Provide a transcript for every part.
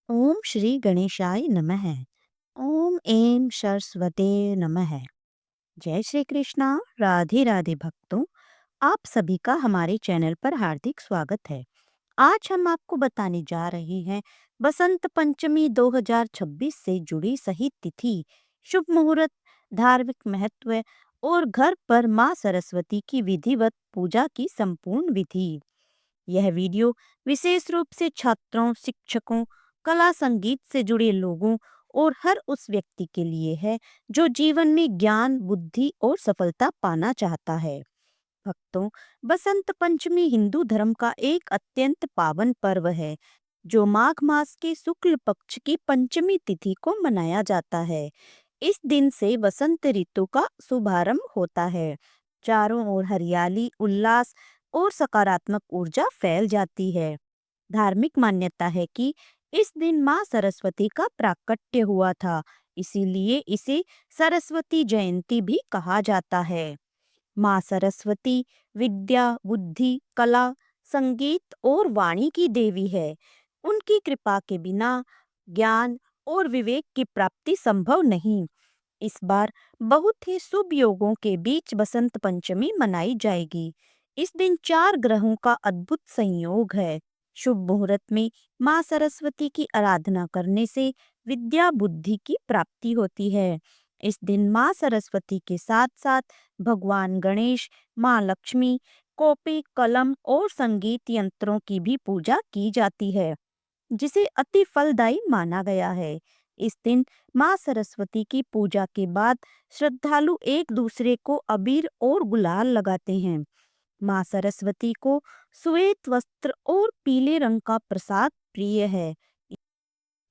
ओम श्री गणेशाय नमः। ओम ऐं सरस्वते नमः। जय श्री कृष्णा। राधे राधे भक्तों, आप सभी का हमारे चैनल पर हार्दिक स्वागत है। आज हम आपको बताने जा रहे हैं बसंत पंचमी 2026 से जुड़ी सही तिथि, शुभ मुहूर्त, धार्मिक महत्व और घर पर माँ सरस्वती की विधिवत पूजा की संपूर्ण विधि। यह वीडियो विशेष रूप से छात्रों, शिक्षकों, कला संगीत से जुड़े लोगों और हर उस व्यक्ति के लिए है जो जीवन में ज्ञान, बुद्धि और सफलता पाना चाहता है। भक्तों, बसंत पंचमी हिंदू धर्म का एक अत्यंत पावन पर्व है जो माघ मास के शुक्ल पक्ष की पंचमी तिथि को मनाया जाता है। इस दिन से वसंत ऋतु का शुभारंभ होता है। चारों ओर हरियाली, उल्लास और सकारात्मक ऊर्जा फैल जाती है। धार्मिक मान्यता है कि इस दिन माँ सरस्वती का प्राकट्य हुआ था, इसीलिए इसे सरस्वती जयंती भी कहा जाता है। माँ सरस्वती विद्या, बुद्धि, कला, संगीत और वाणी की देवी है। उनकी कृपा के बिना ज्ञान और विवेक की प्राप्ति संभव नहीं। इस बार बहुत ही शुभ योगों के बीच बसंत पंचमी मनाई जाएगी। इस दिन चार ग्रहों का अद्भुत संयोग है। शुभ मुहूर्त में माँ सरस्वती की आराधना करने से विद्या, बुद्धि की प्राप्ति होती है। इस दिन माँ सरस्वती के साथ साथ भगवान गणेश, माँ लक्ष्मी, कॉपी, कलम और संगीत यंत्रों की भी पूजा की जाती है, जिसे अति फलदायी माना गया है। इस दिन माँ सरस्वती की पूजा के बाद श्रद्धालु एक दूसरे को अबीर और गुलाल लगाते हैं। माँ सरस्वती को श्वेत वस्त्र और पीले रंग का प्रसाद प्रिय है,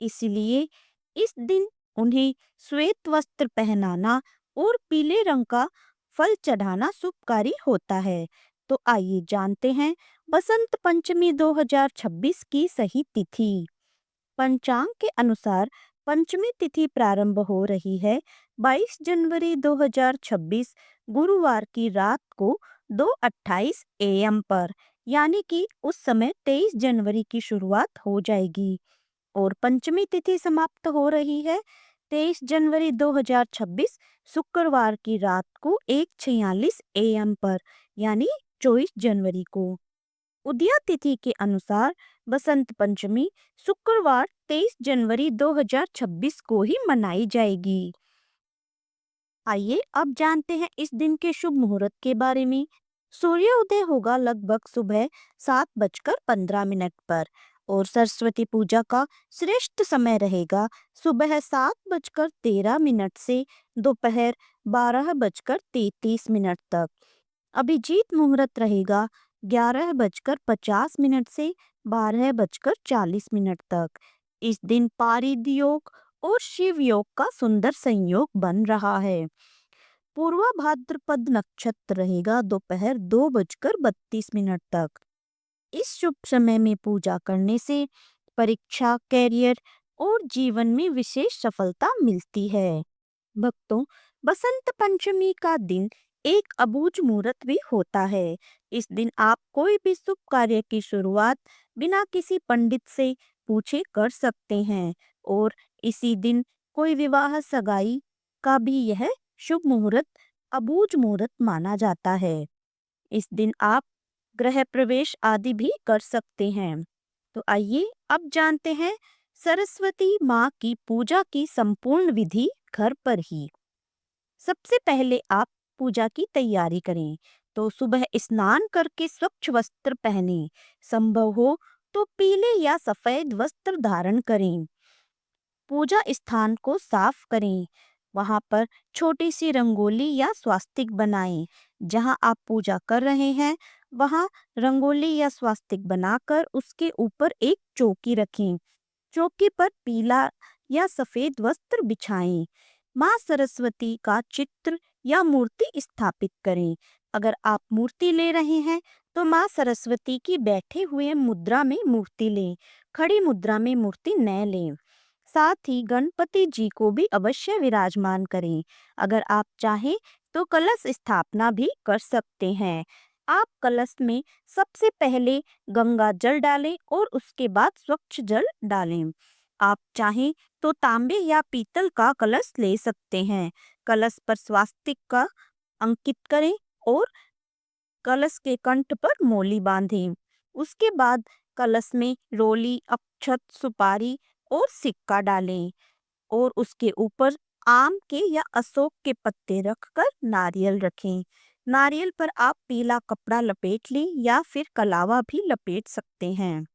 इसलिए इस दिन उन्हें श्वेत वस्त्र पहनाना और पीले रंग का फल चढ़ाना शुभकारी होता है। तो आइए जानते हैं बसंत पंचमी 2026 की सही तिथि। पंचांग के अनुसार पंचमी तिथि प्रारंभ हो रही है 22 जनवरी 2026 गुरुवार की रात को 2:28 AM पर, यानी कि उस समय 23 जनवरी की शुरुआत हो जाएगी और पंचमी तिथि समाप्त हो रही है 23 जनवरी 2026 शुक्रवार की रात को 1:46 AM पर, यानी 24 जनवरी को। उदया तिथि के अनुसार बसंत पंचमी शुक्रवार 23 जनवरी 2026 को ही मनाई जाएगी। आइए अब जानते हैं इस दिन के शुभ मुहूर्त के बारे में। सूर्योदय होगा लगभग सुबह 7:15 पर और सरस्वती पूजा का श्रेष्ठ समय रहेगा सुबह 7:13 से दोपहर 12:33 तक। अभिजीत मुहूर्त रहेगा 11:50 से 12:40 तक। इस दिन पारिद योग और शिव योग का सुंदर संयोग बन रहा है। पूर्वा भाद्रपद नक्षत्र रहेगा दोपहर 2:32 तक। इस शुभ समय में पूजा करने से परीक्षा, कैरियर और जीवन में विशेष सफलता मिलती है। भक्तों, बसंत पंचमी का दिन एक अबूझ मुहूर्त भी होता है। इस दिन आप कोई भी शुभ कार्य की शुरुआत बिना किसी पंडित से पूछे कर सकते हैं और इसी दिन कोई विवाह, सगाई का भी यह शुभ मुहूर्त अबूझ मुहूर्त माना जाता है। इस दिन आप गृह प्रवेश आदि भी कर सकते हैं। तो आइए अब जानते हैं सरस्वती माँ की पूजा की संपूर्ण विधि घर पर ही। सबसे पहले आप पूजा की तैयारी करें तो सुबह स्नान करके स्वच्छ वस्त्र पहनें। संभव हो तो पीले या सफेद वस्त्र धारण करें। पूजा स्थान को साफ करें। वहां पर छोटी सी रंगोली या स्वास्तिक बनाएं। जहां आप पूजा कर रहे हैं वहां रंगोली या स्वास्तिक बनाकर उसके ऊपर एक चौकी रखें। चौकी पर पीला या सफेद वस्त्र बिछाएं। माँ सरस्वती का चित्र या मूर्ति स्थापित करें। अगर आप मूर्ति ले रहे हैं तो माँ सरस्वती की बैठे हुए मुद्रा में मूर्ति लें, खड़ी मुद्रा में मूर्ति न लें। साथ ही गणपति जी को भी अवश्य विराजमान करें। अगर आप चाहें तो कलश स्थापना भी कर सकते हैं। आप कलश में सबसे पहले गंगा जल डालें और उसके बाद स्वच्छ जल डालें। आप चाहें तो तांबे या पीतल का कलश ले सकते हैं। कलश पर स्वास्तिक का अंकित करें और कलश के कंठ पर मोली बांधें। उसके बाद कलश में रोली, अक्षत, सुपारी और सिक्का डालें और उसके ऊपर आम के या अशोक के पत्ते रखकर नारियल रखें। नारियल पर आप पीला कपड़ा लपेट लें या फिर कलावा भी लपेट सकते हैं।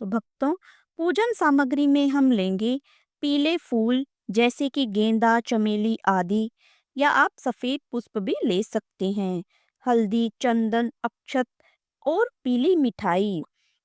तो भक्तों, पूजन सामग्री में हम लेंगे पीले फूल जैसे कि गेंदा, चमेली आदि, या आप सफेद पुष्प भी ले सकते हैं। हल्दी, चंदन, अक्षत और पीली मिठाई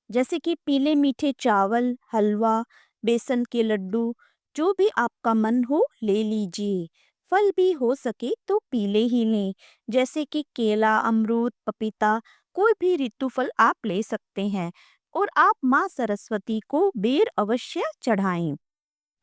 जैसे कि पीले मीठे चावल, हलवा, बेसन के लड्डू, जो भी आपका मन हो ले लीजिए। फल भी हो सके तो पीले ही लें, जैसे कि केला, अमरूद, पपीता, कोई भी ऋतु फल आप ले सकते हैं। और आप माँ सरस्वती को बेर अवश्य चढ़ाएं।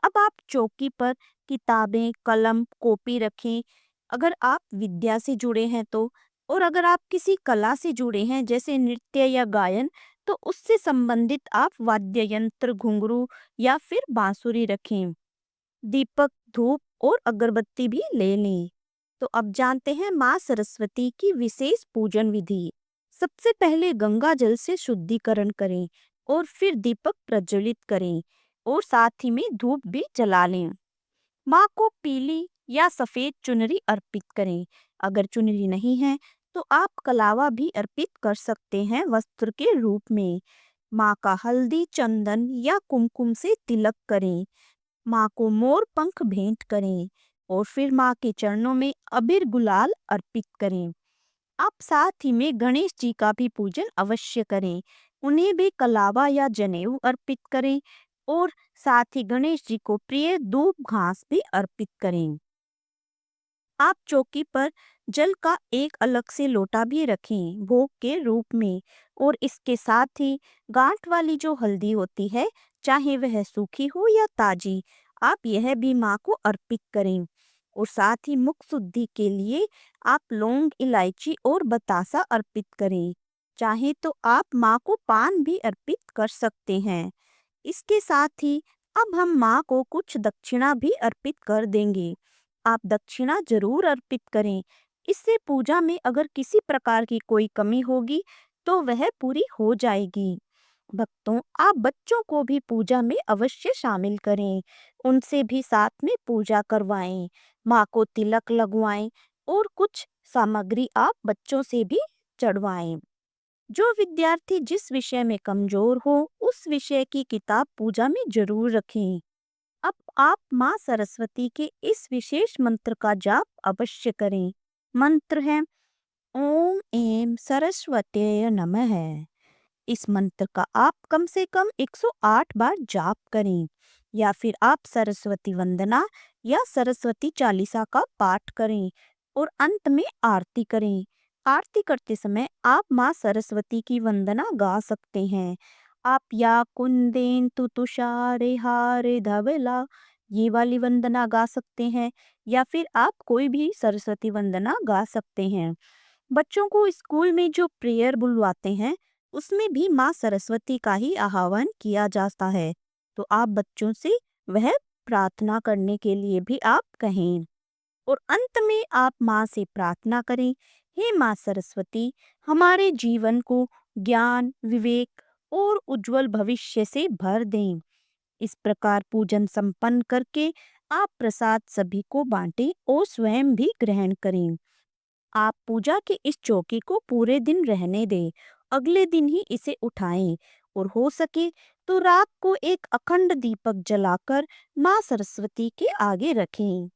अब आप चौकी पर किताबें, कलम, कॉपी रखें अगर आप विद्या से जुड़े हैं तो। और अगर आप किसी कला से जुड़े हैं जैसे नृत्य या गायन, तो उससे संबंधित आप वाद्य यंत्र, घुंघरू या फिर बांसुरी रखें। दीपक, धूप और अगरबत्ती भी ले लें। तो अब जानते हैं माँ सरस्वती की विशेष पूजन विधि। सबसे पहले गंगा जल से शुद्धिकरण करें और फिर दीपक प्रज्वलित करें और साथ ही में धूप भी जला लें। माँ को पीली या सफेद चुनरी अर्पित करें। अगर चुनरी नहीं है तो आप कलावा भी अर्पित कर सकते हैं वस्त्र के रूप में। माँ का हल्दी, चंदन या कुमकुम से तिलक करें। माँ को मोर पंख भेंट करें और फिर माँ के चरणों में अबीर गुलाल अर्पित करें। आप साथ ही में गणेश जी का भी पूजन अवश्य करें। उन्हें भी कलावा या जनेऊ अर्पित करें और साथ ही गणेश जी को प्रिय दूब घास भी अर्पित करें। आप चौकी पर जल का एक अलग से लोटा भी रखें भोग के रूप में। और इसके साथ ही गांठ वाली जो हल्दी होती है, चाहे वह सूखी हो या ताजी, आप यह भी माँ को अर्पित करें। और साथ ही मुख शुद्धि के लिए आप लौंग, इलायची और बतासा अर्पित करें। चाहे तो आप माँ को पान भी अर्पित कर सकते हैं। इसके साथ ही अब हम माँ को कुछ दक्षिणा भी अर्पित कर देंगे। आप दक्षिणा जरूर अर्पित करें। इससे पूजा में अगर किसी प्रकार की कोई कमी होगी तो वह पूरी हो जाएगी। भक्तों, आप बच्चों को भी पूजा में अवश्य शामिल करें। उनसे भी साथ में पूजा करवाएं, माँ को तिलक लगवाएं और कुछ सामग्री आप बच्चों से भी चढ़वाएं। जो विद्यार्थी जिस विषय में कमजोर हो, उस विषय की किताब पूजा में जरूर रखें। अब आप माँ सरस्वती के इस विशेष मंत्र का जाप अवश्य करें। मंत्र है ओम ऐं सरस्वत्यै नमः। इस मंत्र का आप कम से कम 108 बार जाप करें, या फिर आप सरस्वती वंदना या सरस्वती चालीसा का पाठ करें और अंत में आरती करें। आरती करते समय आप माँ सरस्वती की वंदना गा सकते हैं। आप या कुंदेन तुषारे हारे धवला, ये वाली वंदना गा सकते हैं, या फिर आप कोई भी सरस्वती वंदना गा सकते हैं। बच्चों को स्कूल में जो प्रेयर बुलवाते हैं, उसमें भी माँ सरस्वती का ही आह्वान किया जाता है। तो आप बच्चों से वह प्रार्थना करने के लिए भी आप कहें। और अंत में आप माँ से प्रार्थना करें, हे माँ सरस्वती, हमारे जीवन को ज्ञान, विवेक और उज्जवल भविष्य से भर दें। इस प्रकार पूजन संपन्न करके आप प्रसाद सभी को बांटें और स्वयं भी ग्रहण करें। आप पूजा के इस चौकी को पूरे दिन रहने दें, अगले दिन ही इसे उठाएं और हो सके तो रात को एक अखंड दीपक जलाकर माँ सरस्वती के आगे रखें।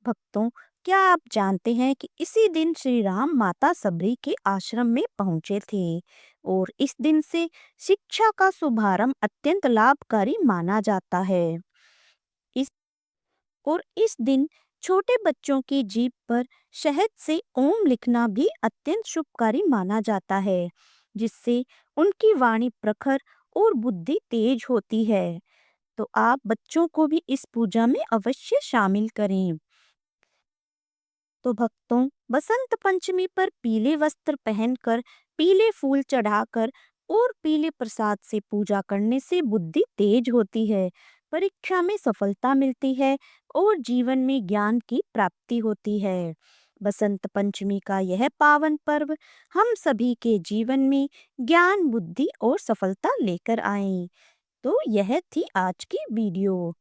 भक्तों, क्या आप जानते हैं कि इसी दिन श्री राम माता सबरी के आश्रम में पहुंचे थे और इस दिन से शिक्षा का शुभारंभ अत्यंत लाभकारी माना जाता है। इस और इस दिन छोटे बच्चों की जीभ पर शहद से ओम लिखना भी अत्यंत शुभकारी माना जाता है, जिससे उनकी वाणी प्रखर और बुद्धि तेज होती है। तो आप बच्चों को भी इस पूजा में अवश्य शामिल करें। तो भक्तों, बसंत पंचमी पर पीले वस्त्र पहनकर, पीले फूल चढ़ाकर और पीले प्रसाद से पूजा करने से बुद्धि तेज होती है। परीक्षा में सफलता मिलती है और जीवन में ज्ञान की प्राप्ति होती है। बसंत पंचमी का यह पावन पर्व हम सभी के जीवन में ज्ञान, बुद्धि और सफलता लेकर आए। तो यह थी आज की वीडियो।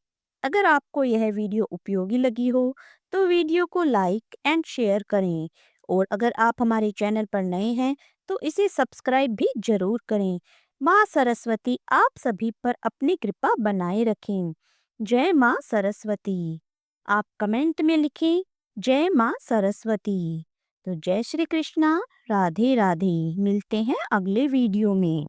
अगर आपको यह वीडियो उपयोगी लगी हो तो वीडियो को लाइक एंड शेयर करें, और अगर आप हमारे चैनल पर नए हैं तो इसे सब्सक्राइब भी जरूर करें। माँ सरस्वती आप सभी पर अपनी कृपा बनाए रखें। जय माँ सरस्वती। आप कमेंट में लिखें जय माँ सरस्वती। तो जय श्री कृष्णा, राधे राधे। मिलते हैं अगले वीडियो में।